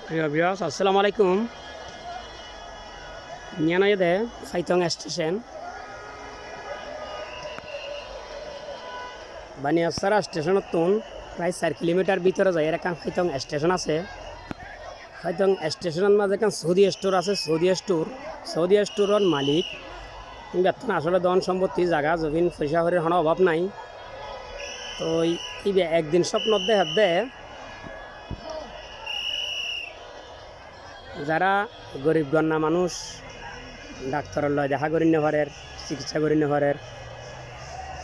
প্রিয় ভিউয়ার্স আসসালামু আলাইকুম নিয়ানয়দে ফাইতং স্টেশন বানিয়াসারা স্টেশনত তুন প্রায় 4 কিলোমিটার ভিতরে যায় এরকম ফাইতং স্টেশন আছে। ফাইতং স্টেশনের মাঝে এখন সৌদি স্টোর আছে। সৌদি স্টোরের মালিক বেতন আসলে ধন সম্পত্তি জায়গা জমিন পয়সা হরির কোনো অভাব নাই। তো একদিন স্বপ্ন দে যারা গরিব গণ্যা মানুষ ডাক্তারের লয় দেখা করি নেভারের চিকিৎসা করি নেভারের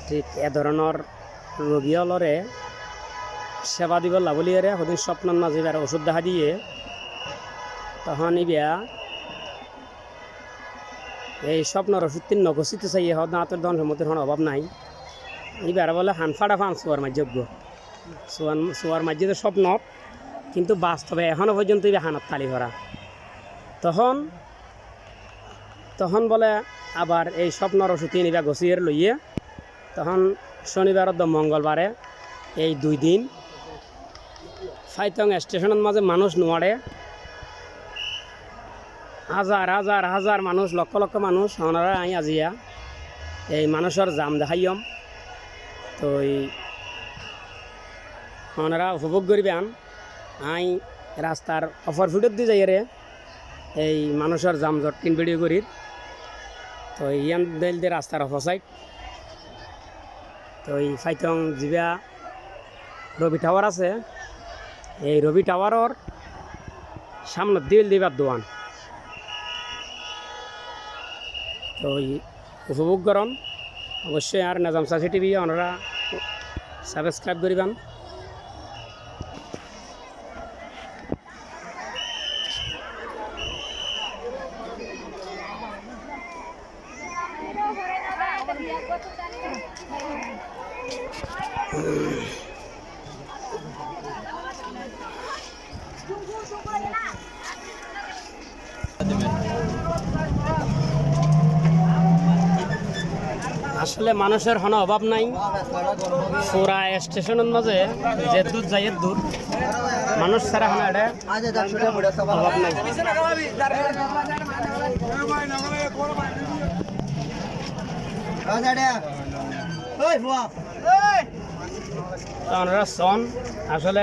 ঠিক এ ধরনের রোগী হলরে সেবা দিব লাভলিয়ারে সদিন স্বপ্নের মাঝে বেড়ে ওষুধ দেখা দিয়ে তখন এই স্বপ্নের ওষুধ তিন নগসিতে চাইয়ে হদ না ধন সম্মতির কোনো অভাব নাই। বেড়া বলে হানফাড়া ফান শোয়ার মাধ্যজ্ঞ শোয়ার মাধ্যমে স্বপ্ন কিন্তু বাস্তবে এখনও পর্যন্ত হানত তালি ভরা। তখন বলে আবার এই স্বপ্নর ওষুধ নিবা গছিয়ে লইয়ে তখন শনিবার মঙ্গলবারে এই 2 দিন ফাইতং স্টেশনের মাঝে মানুষ নোয়ারে হাজার মানুষ লক্ষ লক্ষ মানুষ ওনারা আই আজিয়া এই মানুষের জাম দেখাইম। তো ওনারা উপভোগ করিবেন আই রাস্তার অফার ফুটত দিয়ে যাই রে এই মানুষের জামজট 3 ভিডিও করি। তো ইয়ান দেল দিয়ে রাস্তার অফার সাইড তো এই ফাইতং জিবা রবি টাওয়ার আছে। এই রবি টাওয়ারর সামনে দিল দিবার দোয়ান। তো উপভোগ করন অবশ্যই আর নাজাম সাসি টিভি ওনারা সাবস্ক্রাইব করিবেন। আসলে মানুষের কোনো অভাব নাই। পুরা স্টেশনের মাঝে যে দূর যাই দূর মানুষ ছাড়া অভাব নাই। সন আসলে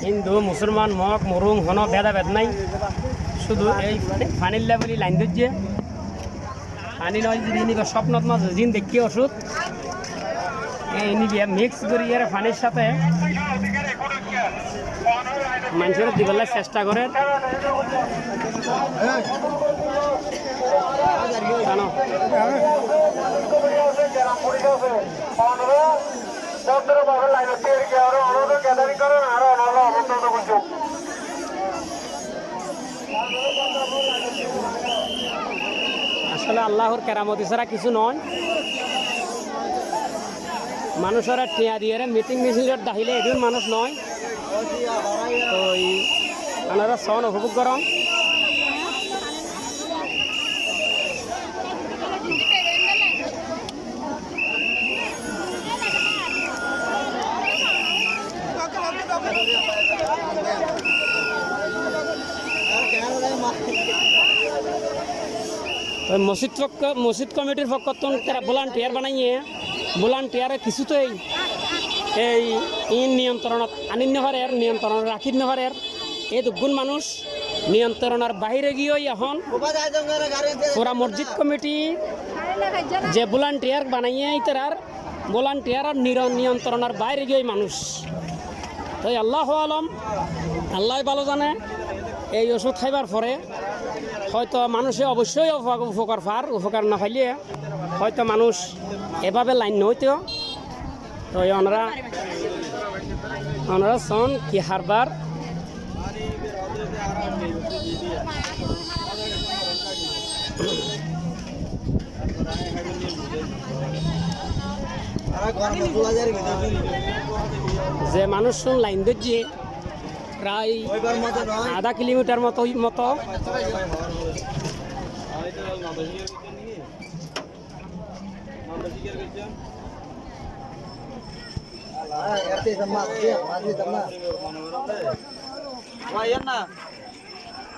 হিন্দু মুসলমান মগ মরুং হন ভেদাভেদ নাই। শুধু এই পানির লেভেলই লাইন দিচ্ছে পানি নয় যদি নিবে স্বপ্নত মাছ দিন দেখি ওষুধ এই নিবে মিক্স করি এর পানির সাথে মানুষের দিবেলার চেষ্টা করে। আসলে আল্লাহর কেরামতি ছাড়া কিছু নয়। মানুষেরা টিয়া দিয়ে মিটিং মিছিলের দাহিলে এদিন মানুষ নয়। তো আপনারা সন উপভোগ করেন। মসজিদ কমিটির পক্ষ তারা ভলান্টিয়ার বানাইয়ে ভলান্টিয়ারে কিছুতেই এই নিয়ন্ত্রণত আনি নেহারের নিয়ন্ত্রণ রাখি নেহারের এই দুগুণ মানুষ নিয়ন্ত্রণের বাইরে গিয়ে এখন পুরা মসজিদ কমিটি যে ভলান্টিয়ার বানাইয়ে তার ভলান্টিয়ার নিয়ন্ত্রণের বাইরে গিয়ে মানুষ। তো আল্লাহ আলম আল্লাহ ভালো জানে এই ওষুধ খাইবার পরে হয়তো মানুষে অবশ্যই উপকার না পাইলে হয়তো মানুষ এভাবে লাইন নইতেও। তো ওনারা সন কি হারবার যে মানুষ লাইন দিচ্ছে প্রায় আধা কিলোমিটার মতো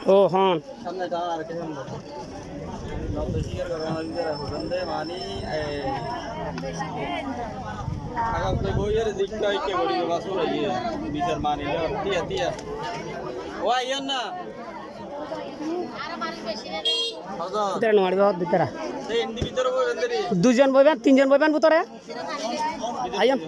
ও হন দুজন বইবেন 3 জন বইবেন ভিতরে আইন